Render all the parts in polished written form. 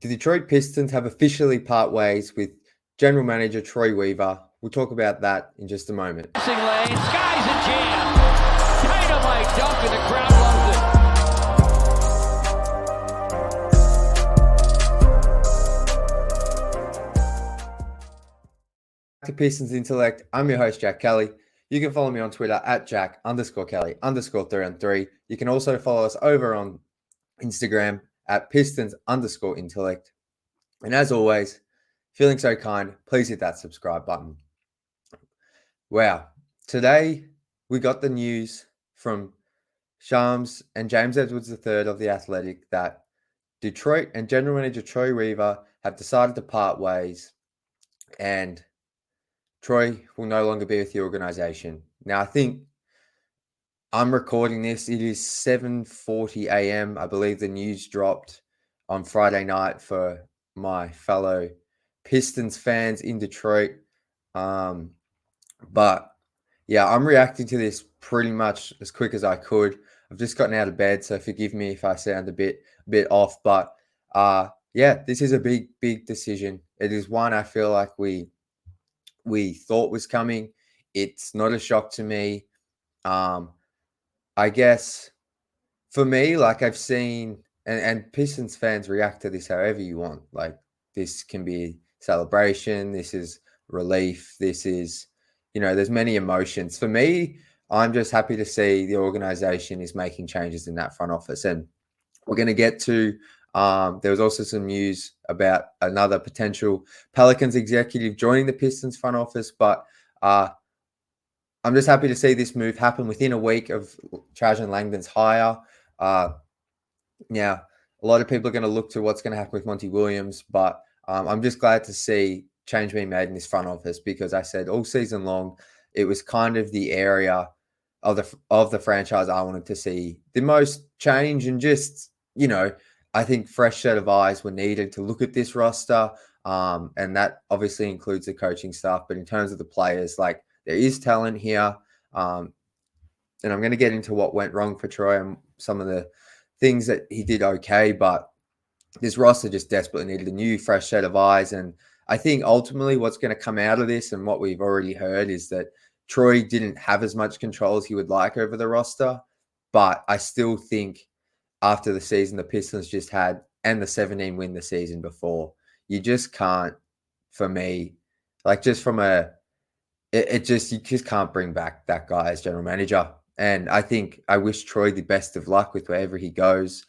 The Detroit Pistons have officially part ways with general manager Troy Weaver. We'll talk about that in just a moment. Lane, sky's a jam. Dynamite dunk and the crowd loves Back to Pistons Intellect. I'm your host, Jack Kelly. You can follow me on Twitter at Jack_Kelly_3on3. You can also follow us over on Instagram at Pistons_Intellect. And as always, feeling so kind, please hit that subscribe button. Wow. Today, we got the news from Shams and James Edwards III of The Athletic that Detroit and general manager Troy Weaver have decided to part ways, and Troy will no longer be with the organization. Now, I think I'm recording this. It is 7:40 a.m. I believe the news dropped on Friday night for my fellow Pistons fans in Detroit. But yeah, I'm reacting to this pretty much as quick as I could. I've just gotten out of bed, so forgive me if I sound a bit off. But yeah, this is a big decision. It is one I feel like we thought was coming. It's not a shock to me. I guess for me, like I've seen, and Pistons fans react to this however you want. Like this can be celebration. This is relief. This is, there's many emotions. For me, I'm just happy to see the organization is making changes in that front office. And we're going to get to, there was also some news about another potential Pelicans executive joining the Pistons front office. But I'm just happy to see this move happen within a week of Trajan Langdon's hire. Now, a lot of people are going to look to what's going to happen with Monty Williams, but I'm just glad to see change being made in this front office, because I said all season long, it was kind of the area of the franchise I wanted to see the most change, and just, I think fresh set of eyes were needed to look at this roster. And that obviously includes the coaching staff, but in terms of the players, like there is talent here. And I'm going to get into what went wrong for Troy and some of the things that he did okay, but this roster just desperately needed a new, fresh set of eyes. And I think ultimately what's going to come out of this, and what we've already heard, is that Troy didn't have as much control as he would like over the roster. But I still think after the season the Pistons just had, and the 17 win the season before, you just can't, for me, like just from you just can't bring back that guy as general manager. And I think I wish Troy the best of luck with wherever he goes,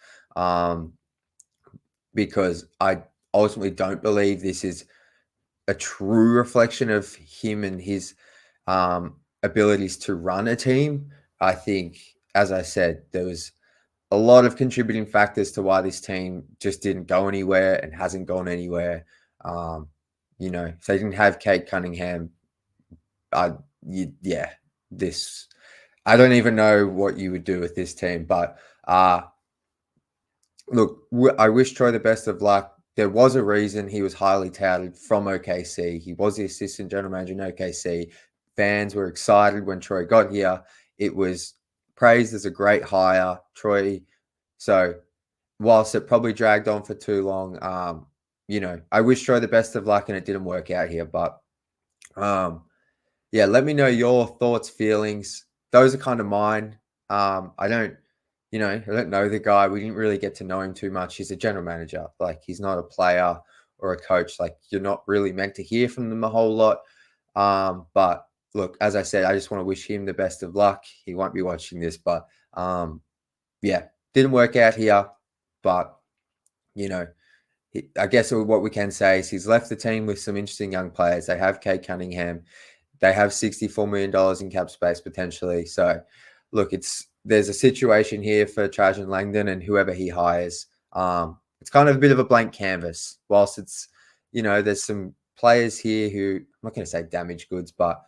because I ultimately don't believe this is a true reflection of him and his abilities to run a team. I think, as I said, there was a lot of contributing factors to why this team just didn't go anywhere and hasn't gone anywhere. If they didn't have Kate Cunningham, I don't even know what you would do with this team. But look, I wish Troy the best of luck. There was a reason he was highly touted from OKC. He was the assistant general manager in OKC. Fans were excited when Troy got here. It was praised as a great hire, Troy. So whilst it probably dragged on for too long, I wish Troy the best of luck, and it didn't work out here. But yeah, let me know your thoughts, feelings. Those are kind of mine. I don't know the guy. We didn't really get to know him too much. He's a general manager. Like, he's not a player or a coach. Like, you're not really meant to hear from them a whole lot. But look, as I said, I just want to wish him the best of luck. He won't be watching this, but yeah, didn't work out here. But, I guess what we can say is he's left the team with some interesting young players. They have Kate Cunningham. They have $64 million in cap space potentially. So, look, there's a situation here for Trajan Langdon and whoever he hires. It's kind of a bit of a blank canvas. Whilst it's, there's some players here who, I'm not going to say damaged goods, but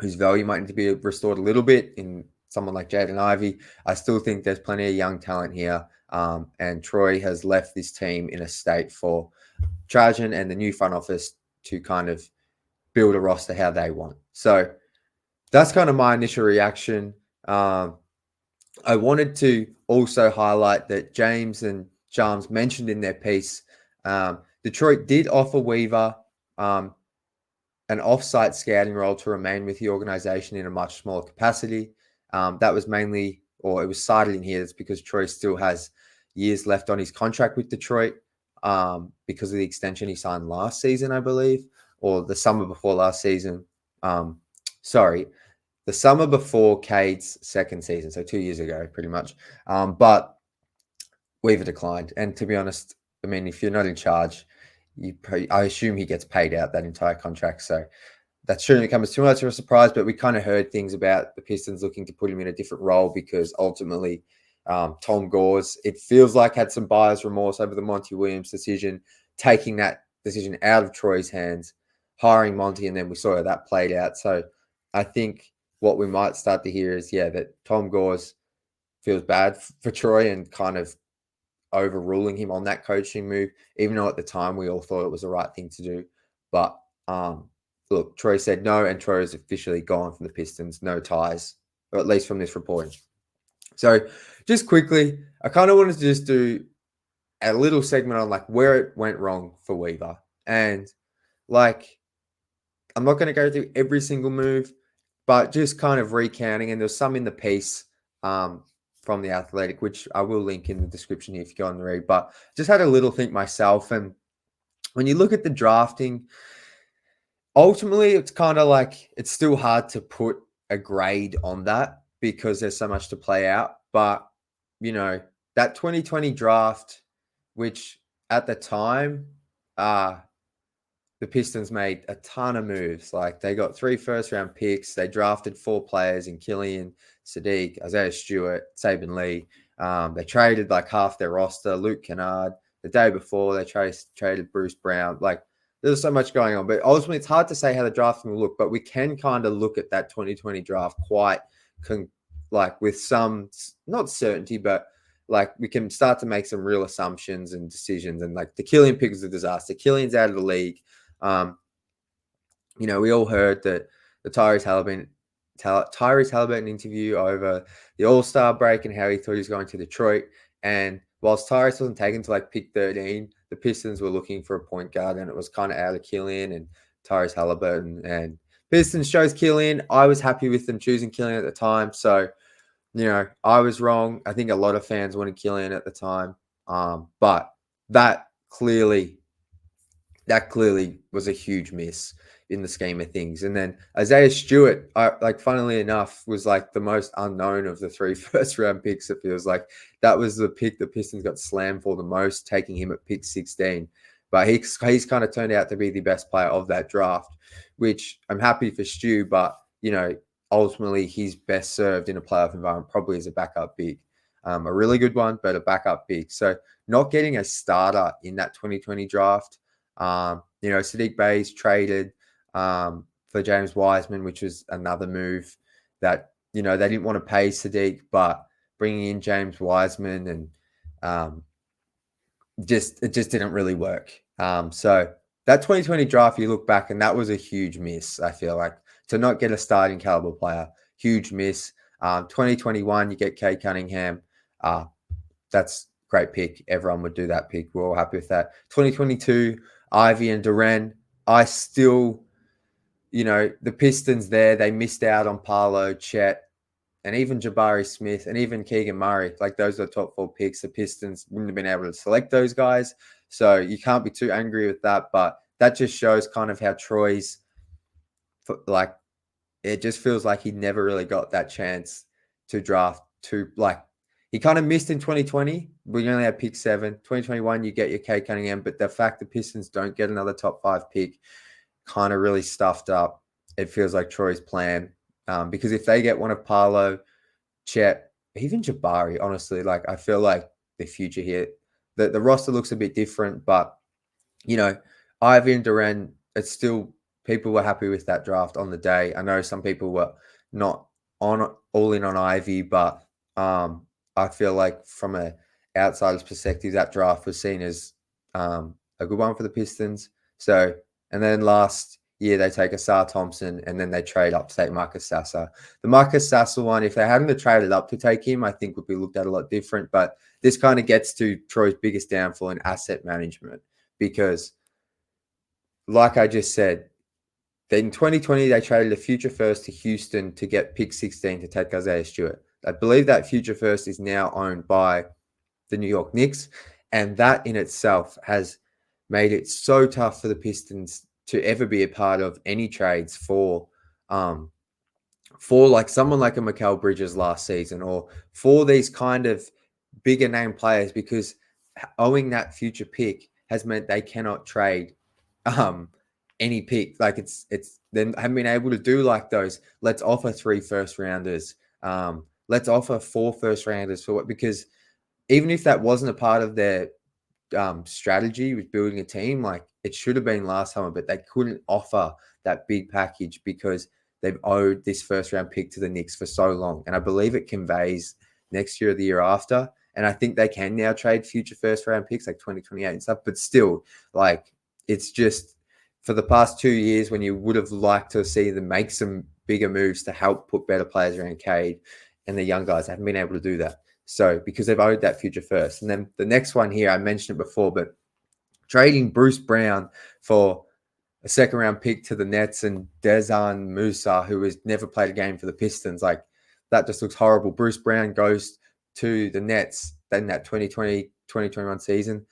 whose value might need to be restored a little bit in someone like Jaden Ivey. I still think there's plenty of young talent here. And Troy has left this team in a state for Trajan and the new front office to kind of build a roster how they want. So that's kind of my initial reaction. I wanted to also highlight that James and Shams mentioned in their piece, Detroit did offer Weaver an off-site scouting role to remain with the organization in a much smaller capacity. That was mainly, or it was cited in here, that's because Troy still has years left on his contract with Detroit because of the extension he signed last season, I believe, or the summer before last season. The summer before Cade's second season, so 2 years ago, pretty much. But Weaver declined. And to be honest, I mean, if you're not in charge, I assume he gets paid out that entire contract. So that shouldn't come as too much of a surprise, but we kind of heard things about the Pistons looking to put him in a different role because ultimately Tom Gores, it feels like, had some buyer's remorse over the Monty Williams decision, taking that decision out of Troy's hands, hiring Monty, and then we saw how that played out. So I think what we might start to hear is, that Tom Gores feels bad for Troy and kind of overruling him on that coaching move, even though at the time we all thought it was the right thing to do. But look, Troy said no, and Troy is officially gone from the Pistons, no ties, or at least from this reporting. So just quickly, I kind of wanted to just do a little segment on like where it went wrong for Weaver. And like, I'm not going to go through every single move, but just kind of recounting, and there's some in the piece from The Athletic, which I will link in the description here if you go on the read. But just had a little think myself. And when you look at the drafting, ultimately, it's kind of like it's still hard to put a grade on that because there's so much to play out. But, that 2020 draft, which at the time, the Pistons made a ton of moves. Like they got 3 first-round picks. They drafted 4 players in Killian, Sadiq, Isaiah Stewart, Saban Lee. They traded like half their roster. Luke Kennard. The day before, they traded Bruce Brown. Like there's so much going on. But ultimately, it's hard to say how the drafting will look. But we can kind of look at that 2020 draft quite with some, not certainty, but like we can start to make some real assumptions and decisions. And like the Killian pick is a disaster. Killian's out of the league. We all heard that the Tyrese Halliburton interview over the All-Star break and how he thought he was going to Detroit. And whilst Tyrese wasn't taken to like pick 13, the Pistons were looking for a point guard, and it was kind of out of Killian and Tyrese Halliburton. And Pistons chose Killian. I was happy with them choosing Killian at the time. So, I was wrong. I think a lot of fans wanted Killian at the time. But that clearly was a huge miss in the scheme of things. And then Isaiah Stewart, funnily enough, was like the most unknown of the 3 first-round picks. It feels like that was the pick the Pistons got slammed for the most, taking him at pick 16. But he's kind of turned out to be the best player of that draft, which I'm happy for Stu. But, ultimately he's best served in a playoff environment, probably as a backup big. A really good one, but a backup big. So not getting a starter in that 2020 draft. Sadiq Bey's traded for James Wiseman, which was another move that, they didn't want to pay Sadiq, but bringing in James Wiseman and it just didn't really work. So that 2020 draft, you look back and that was a huge miss, I feel like, to not get a starting caliber player. Huge miss. 2021, you get Cade Cunningham. That's great pick. Everyone would do that pick. We're all happy with that. 2022, Ivy and Duren. I still, the Pistons there, they missed out on Paolo, Chet, and even Jabari Smith, and even Keegan Murray. Like those are the top 4 picks. The Pistons wouldn't have been able to select those guys. So you can't be too angry with that. But that just shows kind of how Troy's, it just feels like he never really got that chance to draft he kind of missed in 2020. We only had pick 7. 2021, you get your Cade Cunningham, but the fact the Pistons don't get another top 5 pick kind of really stuffed up, it feels like, Troy's plan. Because if they get one of Paolo, Chet, even Jabari, honestly, I feel like the future here, the roster looks a bit different, but, Ivy and Duren, it's still, people were happy with that draft on the day. I know some people were not all in on Ivy, but I feel like from an outsider's perspective, that draft was seen as a good one for the Pistons. So, and then last, year they take Asar Thompson, and then they trade up to take Marcus Sasser. The Marcus Sasser one, if they hadn't traded up to take him, I think would be looked at a lot different. But this kind of gets to Troy's biggest downfall in asset management because, like I just said, in 2020, they traded a future first to Houston to get pick 16 to take Isaiah Stewart. I believe that future first is now owned by the New York Knicks, and that in itself has made it so tough for the Pistons to ever be a part of any trades for like someone like a Mikal Bridges last season, or for these kind of bigger name players, because owing that future pick has meant they cannot trade any pick. Like it's then haven't been able to do like those. Let's offer 3 first rounders. Let's offer 4 first rounders for what, because even if that wasn't a part of their strategy with building a team, like it should have been last summer, but they couldn't offer that big package because they've owed this first round pick to the Knicks for so long. And I believe it conveys next year or the year after. And I think they can now trade future first round picks like 2028 and stuff, but still, like, it's just for the past 2 years when you would have liked to see them make some bigger moves to help put better players around Cade and the young guys, haven't been able to do that. So because they've owed that future first. And then the next one here, I mentioned it before, but trading Bruce Brown for a second round pick to the Nets and Dejan Musa, who has never played a game for the Pistons, like that just looks horrible. Bruce Brown goes to the Nets in that 2020, 2021 season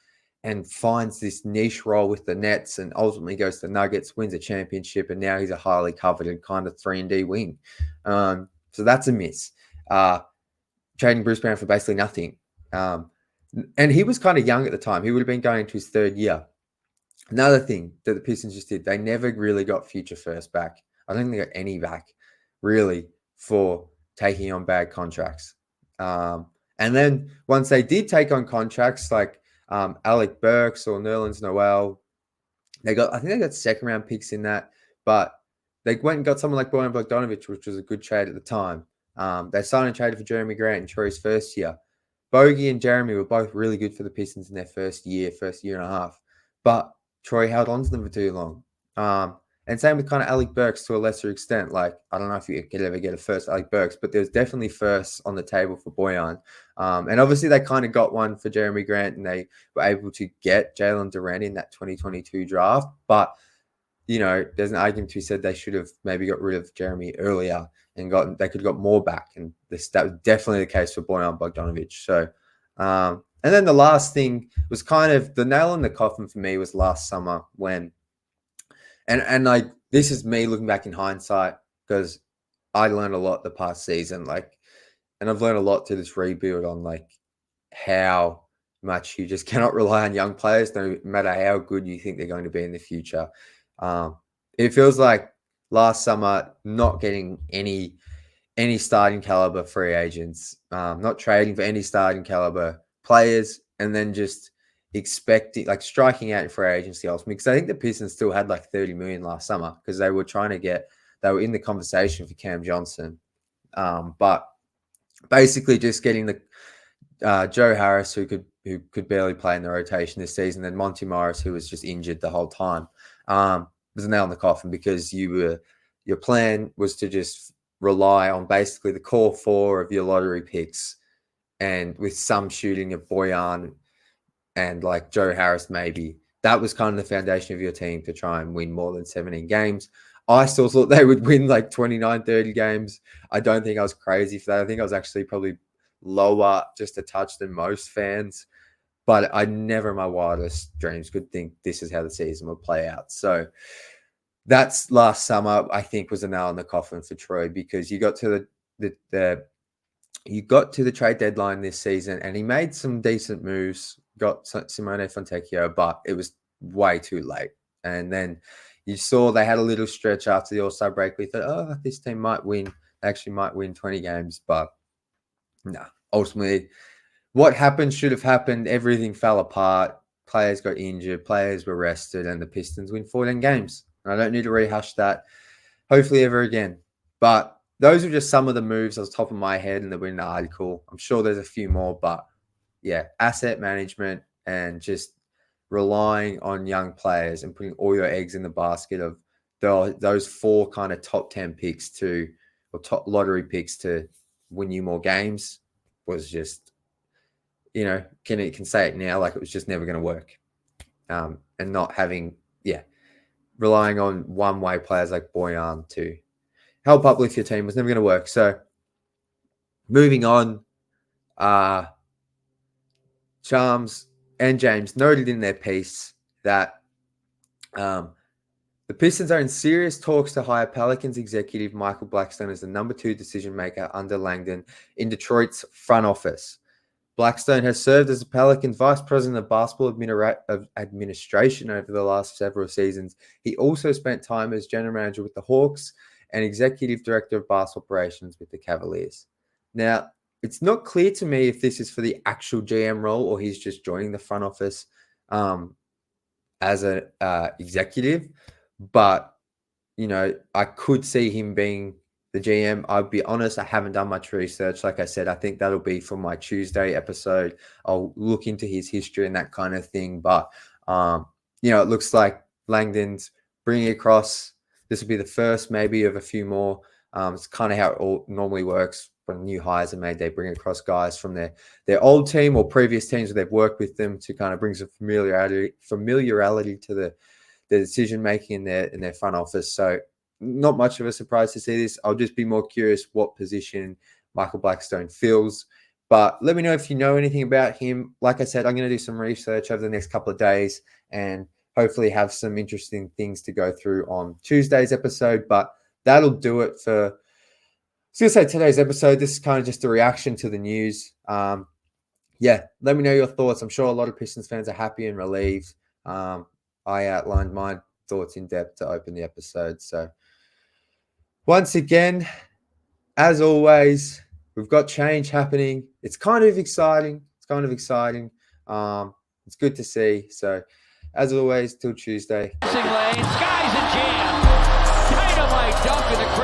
and finds this niche role with the Nets and ultimately goes to the Nuggets, wins a championship, and now he's a highly coveted kind of 3-and-D wing. So that's a miss. Trading Bruce Brown for basically nothing. And he was kind of young at the time. He would have been going into his 3rd year. Another thing that the Pistons just did, they never really got future first back. I don't think they got any back, really, for taking on bad contracts. And then once they did take on contracts like Alec Burks or Nerlens Noel, I think they got second round picks in that, but they went and got someone like Bojan Bogdanovic, which was a good trade at the time. They signed and traded for Jeremy Grant in Troy's first year. Bogey and Jeremy were both really good for the Pistons in their first year and a half, but Troy held on to them for too long. And same with kind of Alec Burks to a lesser extent. Like, I don't know if you could ever get a first Alec Burks, but there's definitely firsts on the table for Bojan. And obviously they kind of got one for Jeremy Grant, and they were able to get Jalen Duren in that 2022 draft. But, you know, there's an argument to be said they should have maybe got rid of Jeremy earlier and they could have got more back. And that was definitely the case for Bojan Bogdanovic. So, and then the last thing was kind of the nail in the coffin for me was last summer when, and like, this is me looking back in hindsight because I learned a lot the past season, like, and I've learned a lot to this rebuild on like how much you just cannot rely on young players, no matter how good you think they're going to be in the future. It feels like last summer not getting any starting caliber free agents, not trading for any starting caliber players, and then just expecting, like, striking out in free agency ultimately, because I think the Pistons still had like 30 million last summer because they were they were in the conversation for Cam Johnson. But basically just getting the Joe Harris, who could barely play in the rotation this season, then Monty Morris, who was just injured the whole time, was a nail in the coffin because your plan was to just rely on basically the core 4 of your lottery picks, and with some shooting of Bojan and like Joe Harris, maybe that was kind of the foundation of your team to try and win more than 17 games. I still thought they would win like 29, 30 games. I don't think I was crazy for that. I think I was actually probably lower just a touch than most fans, but I never in my wildest dreams could think this is how the season would play out. So that's last summer, I think, was a nail in the coffin for Troy, because you got to the trade deadline this season and he made some decent moves, got Simone Fontecchio, but it was way too late. And then you saw they had a little stretch after the All-Star break. We thought, this team might win. They actually might win 20 games, but no. Ultimately, what happened should have happened. Everything fell apart. Players got injured. Players were rested, and the Pistons win 14 games. And I don't need to rehash that, hopefully, ever again. But those are just some of the moves on the top of my head in the article. I'm sure there's a few more, but yeah, asset management and just relying on young players and putting all your eggs in the basket of those 4 kind of top 10 picks or top lottery picks to win you more games was just, can say it now, like it was just never going to work. And not having, relying on one-way players like Boyan to help uplift your team was never going to work. So moving on, Charms and James noted in their piece that the Pistons are in serious talks to hire Pelicans executive Michael Blackstone as the number 2 decision maker under Langdon in Detroit's front office. Blackstone has served as the Pelicans vice president of basketball administration over the last several seasons. He also spent time as general manager with the Hawks and executive director of basketball operations with the Cavaliers. Now, it's not clear to me if this is for the actual GM role or he's just joining the front office as an executive. But, I could see him being the GM. I'll be honest, I haven't done much research. Like I said, I think that'll be for my Tuesday episode. I'll look into his history and that kind of thing. But, it looks like Langdon's bringing across. This will be the first maybe of a few more. It's kind of how it all normally works. When new hires are made, they bring across guys from their old team or previous teams where they've worked with them to kind of bring some familiarity to the decision making in their front office. So not much of a surprise to see this. I'll just be more curious what position Michael Blackstone fills. But let me know if you know anything about him. Like I said, I'm going to do some research over the next couple of days and hopefully have some interesting things to go through on Tuesday's episode. But that'll do it for, I was going to say today's episode. This is kind of just a reaction to the news. Let me know your thoughts. I'm sure a lot of Pistons fans are happy and relieved. I outlined my thoughts in depth to open the episode. So once again, as always, we've got change happening. It's kind of exciting. It's good to see. So as always, till Tuesday. Skies a jam. Dynamite dunk in the crowd.